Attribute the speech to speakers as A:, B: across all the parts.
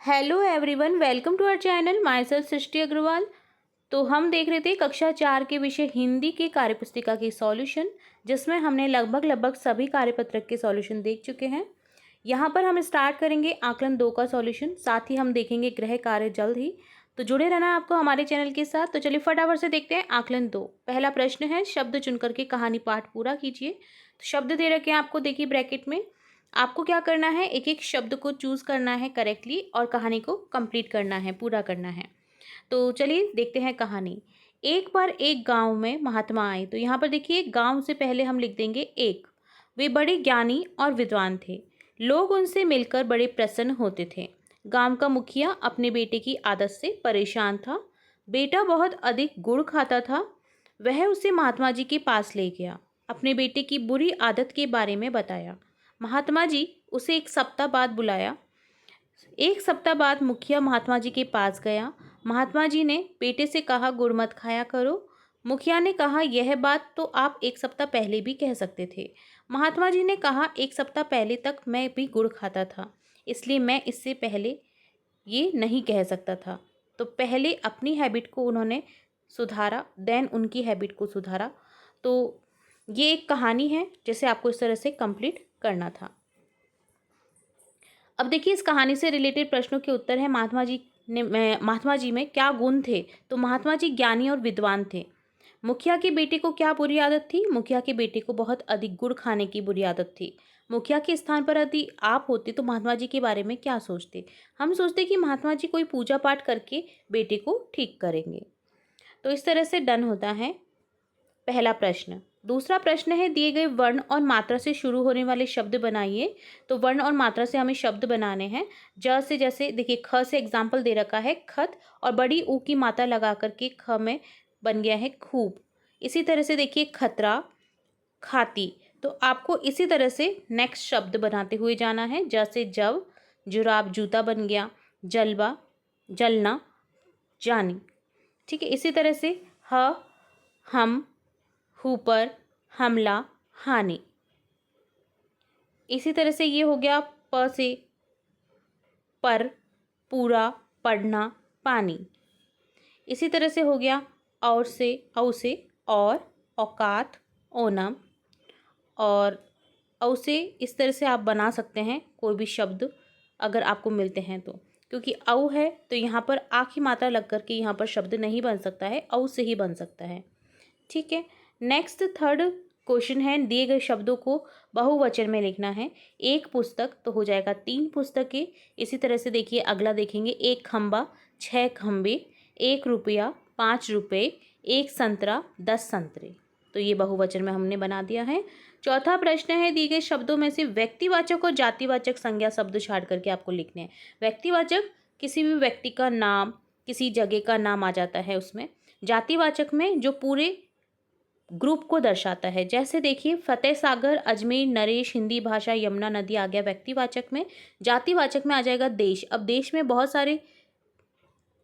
A: Hello everyone, welcome to our channel. Myself Srishti Agarwal. तो हम देख रहे थे कक्षा 4 के विषय हिंदी की कार्यपुस्तिका की सॉल्यूशन, जिसमें हमने लगभग सभी कार्यपत्रक के सॉल्यूशन देख चुके हैं। यहाँ पर हम स्टार्ट करेंगे आकलन 2 का सॉल्यूशन, साथ ही हम देखेंगे गृह कार्य जल्द ही। तो जुड़े रहना है आपको हमारे चैनल के साथ। तो चलिए फटाफट से देखते हैं आकलन 2। पहला प्रश्न है, शब्द चुनकर के कहानी पाठ पूरा कीजिए। तो शब्द दे रखे हैं आपको, देखिए ब्रैकेट में। आपको क्या करना है, एक एक शब्द को चूज करना है करेक्टली और कहानी को कंप्लीट करना है, पूरा करना है। तो चलिए देखते हैं कहानी। एक बार एक गांव में महात्मा आए। तो यहाँ पर देखिए, गांव से पहले हम लिख देंगे एक। वे बड़े ज्ञानी और विद्वान थे। लोग उनसे मिलकर बड़े प्रसन्न होते थे। गांव का मुखिया अपने बेटे की आदत से परेशान था। बेटा बहुत अधिक गुड़ खाता था। वह उसे महात्मा जी के पास ले गया, अपने बेटे की बुरी आदत के बारे में बताया। महात्मा जी उसे एक सप्ताह बाद बुलाया। एक सप्ताह बाद मुखिया महात्मा जी के पास गया। महात्मा जी ने बेटे से कहा, गुड़ मत खाया करो। मुखिया ने कहा, यह बात तो आप एक सप्ताह पहले भी कह सकते थे। महात्मा जी ने कहा, एक सप्ताह पहले तक मैं भी गुड़ खाता था, इसलिए मैं इससे पहले ये नहीं कह सकता था। तो पहले अपनी हैबिट को उन्होंने सुधारा, देन उनकी हैबिट को सुधारा। तो ये एक कहानी है जिसे आपको इस तरह से कंप्लीट करना था। अब देखिए, इस कहानी से रिलेटेड प्रश्नों के उत्तर है। महात्मा जी में क्या गुण थे? तो महात्मा जी ज्ञानी और विद्वान थे। मुखिया के बेटे को क्या बुरी आदत थी? मुखिया के बेटे को बहुत अधिक गुड़ खाने की बुरी आदत थी। मुखिया के स्थान पर यदि आप होते तो महात्मा जी के बारे में क्या सोचते? हम सोचते कि महात्मा जी कोई पूजा पाठ करके बेटे को ठीक करेंगे। तो इस तरह से डन होता है पहला प्रश्न। दूसरा प्रश्न है, दिए गए वर्ण और मात्रा से शुरू होने वाले शब्द बनाइए। तो वर्ण और मात्रा से हमें शब्द बनाने हैं। ज से, जैसे देखिए ख से एग्जाम्पल दे रखा है खत, और बड़ी ऊ की मात्रा लगा करके ख में बन गया है खूब। इसी तरह से देखिए खतरा, खाती। तो आपको इसी तरह से नेक्स्ट शब्द बनाते हुए जाना है। जैसे जब, जुराब जूता बन गया। जलवा, जलना, जानी। ठीक है, इसी तरह से ह, हम, ऊपर, हमला, हानि। इसी तरह से ये हो गया प से पर, पूरा, पढ़ना, पानी। इसी तरह से हो गया और से, औ से और, औकात, ओनम। और औ से इस तरह से आप बना सकते हैं कोई भी शब्द अगर आपको मिलते हैं तो, क्योंकि औ है तो यहाँ पर आ की मात्रा लग करके यहाँ पर शब्द नहीं बन सकता है, औ से ही बन सकता है। ठीक है, नेक्स्ट थर्ड क्वेश्चन है, दिए गए शब्दों को बहुवचन में लिखना है। एक पुस्तक तो हो जाएगा 3 पुस्तकें। इसी तरह से देखिए अगला देखेंगे, एक खंबा, 6 खंबे, 1 रुपया, 5 रुपये, 1 संतरा, 10 संतरे। तो ये बहुवचन में हमने बना दिया है। चौथा प्रश्न है, दिए गए शब्दों में से व्यक्तिवाचक और जातिवाचक संज्ञा शब्द छाड़ करके आपको लिखने हैं। व्यक्तिवाचक किसी भी व्यक्ति का नाम, किसी जगह का नाम आ जाता है उसमें। जातिवाचक में जो पूरे ग्रुप को दर्शाता है। जैसे देखिए फतेह सागर, अजमेर, नरेश, हिंदी भाषा, यमुना नदी आ गया व्यक्तिवाचक में। जातिवाचक में आ जाएगा देश। अब देश में बहुत सारे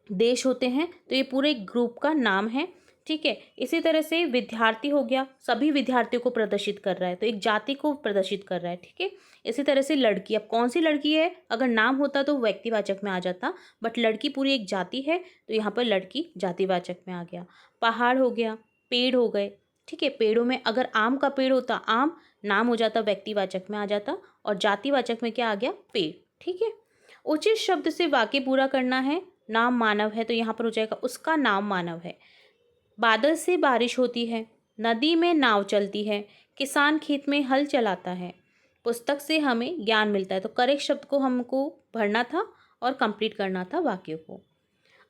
A: देश होते हैं तो ये पूरे ग्रुप का नाम है। ठीक है, इसी तरह से विद्यार्थी हो गया, सभी विद्यार्थियों को प्रदर्शित कर रहा है तो एक जाति को प्रदर्शित कर रहा है। ठीक है, इसी तरह से लड़की, अब कौन सी लड़की है, अगर नाम होता तो व्यक्तिवाचक में आ जाता, बट लड़की पूरी एक जाति है तो यहाँ पर लड़की जातिवाचक में आ गया। पहाड़ हो गया, पेड़ हो गए। ठीक है, पेड़ों में अगर आम का पेड़ होता, आम नाम हो जाता, व्यक्तिवाचक में आ जाता, और जातिवाचक में क्या आ गया, पेड़। ठीक है, उचित शब्द से वाक्य पूरा करना है। नाम मानव है तो यहाँ पर हो जाएगा, उसका नाम मानव है। बादल से बारिश होती है, नदी में नाव चलती है, किसान खेत में हल चलाता है, पुस्तक से हमें ज्ञान मिलता है। तो करेक्ट शब्द को हमको भरना था और कंप्लीट करना था वाक्य को।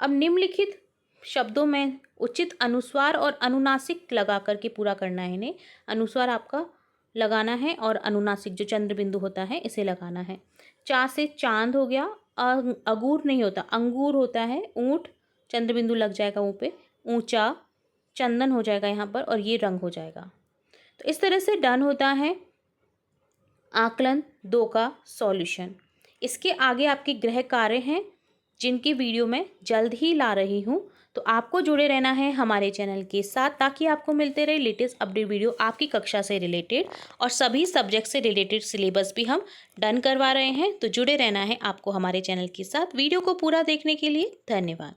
A: अब निम्नलिखित शब्दों में उचित अनुस्वार और अनुनासिक लगा करके पूरा करना है इन्हें। अनुस्वार आपका लगाना है और अनुनासिक जो चंद्र बिंदु होता है इसे लगाना है। चा से चांद हो गया, अगूर नहीं होता, अंगूर होता है। ऊंट, चंद्र बिंदु लग जाएगा ऊँ पे। ऊंचा, चंदन हो जाएगा यहाँ पर, और ये रंग हो जाएगा। तो इस तरह से डन होता है आकलन 2 का सॉल्यूशन। इसके आगे आपके गृह कार्य हैं जिनकी वीडियो मैं जल्द ही ला रही हूँ। तो आपको जुड़े रहना है हमारे चैनल के साथ, ताकि आपको मिलते रहे लेटेस्ट अपडेट वीडियो आपकी कक्षा से रिलेटेड। और सभी सब्जेक्ट से रिलेटेड सिलेबस भी हम डन करवा रहे हैं, तो जुड़े रहना है आपको हमारे चैनल के साथ। वीडियो को पूरा देखने के लिए धन्यवाद।